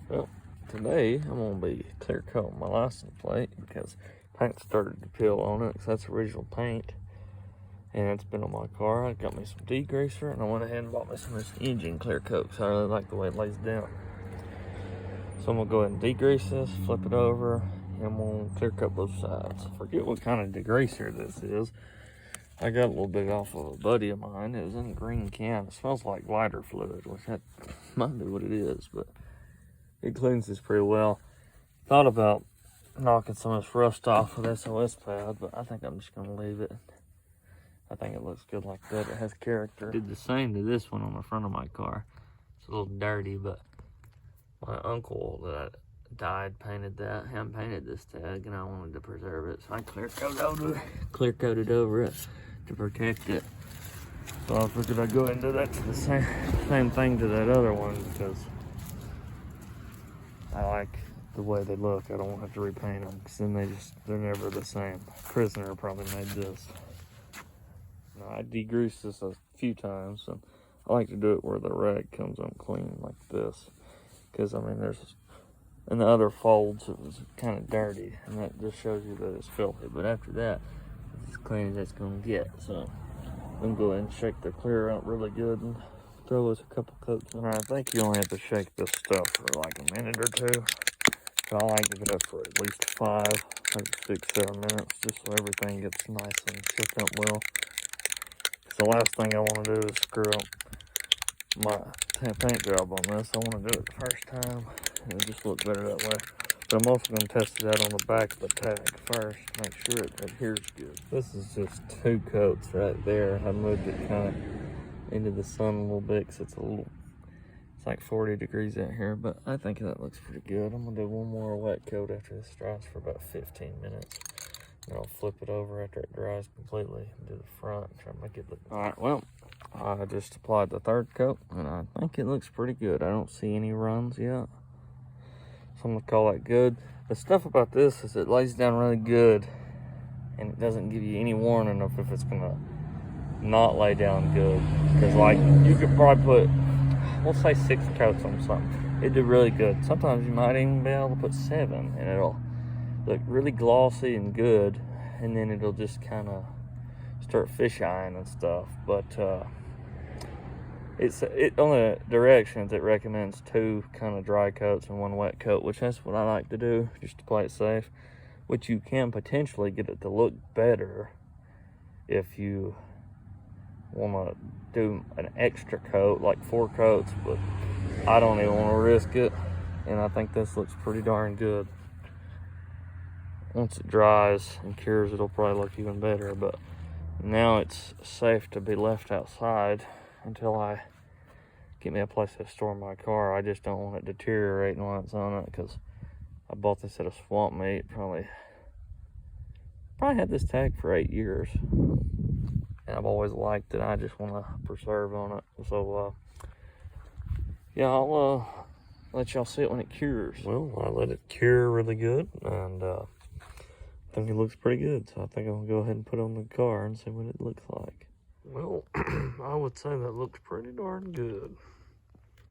Well, today I'm gonna be clear coating my license plate because paint started to peel on it because that's original paint. And it's been on my car. I got me some degreaser and I went ahead and bought me some of this engine clear coat because I really like the way it lays down. So I'm gonna go ahead and degrease this, flip it over, and I'm gonna clear coat both sides. I forget what kind of degreaser this is. I got a little bit off of a buddy of mine. It was in a green can. It smells like lighter fluid, which that might be what it is, but it cleans this pretty well. Thought about knocking some of this rust off with SOS pad, but I think I'm just gonna leave it. I think it looks good like that. It has character. Did the same to this one on the front of my car. It's a little dirty, but my uncle that died painted that. I haven't painted this tag, and I wanted to preserve it, so I clear coated over it to protect it. So I figured I'd go ahead and do that to the same thing to that other one because I like the way they look. I don't want to have to repaint them because then they're never the same. Prisoner probably made this. Now, I degreased this a few times, and I like to do it where the rag comes unclean like this. Because, I mean, in the other folds, it was kind of dirty, and that just shows you that it's filthy. But after that, it's as clean as it's going to get. So, I'm going to go ahead and shake the clear out really good and throw us a couple coats in. I think you only have to shake this stuff for like a minute or two. But I like to get up for at least 5, maybe 6, 7 minutes, just so everything gets nice and shook up well. The last thing I want to do is screw up my paint job on this. I want to do it the first time, and it just looks better that way. But I'm also going to test it out on the back of the tag first, make sure it adheres good. This is just 2 coats right there. I moved it kind of into the sun a little bit because it's like 40 degrees out here, but I think that looks pretty good. I'm going to do one more wet coat after this dries for about 15 minutes. And I'll flip it over after it dries completely and do the front and try to make it look. All right, well, I just applied the 3rd coat and I think it looks pretty good. I don't see any runs yet, so I'm gonna call that good. The stuff about this is it lays down really good and it doesn't give you any warning of if it's gonna not lay down good. Because like you could probably put, we'll say 6 coats on something. It'd do really good. Sometimes you might even be able to put 7 and it'll look really glossy and good, and then it'll just kind of start fish-eyeing and stuff. But on the directions it recommends 2 kind of dry coats and 1 wet coat, which that's what I like to do just to play it safe. Which you can potentially get it to look better if you want to do an extra coat, like 4 coats, but I don't even want to risk it, and I think this looks pretty darn good. Once it dries and cures, it'll probably look even better, but now it's safe to be left outside until I get me a place to store my car. I just don't want it deteriorating while it's on it because I bought this at a swamp meet. Probably had this tag for 8 years, and I've always liked it. I just want to preserve on it. So yeah, I'll let y'all see it when it cures. Well, I let it cure really good, and I think it looks pretty good, so I think I'm gonna go ahead and put it on the car and see what it looks like. Well, I would say that looks pretty darn good.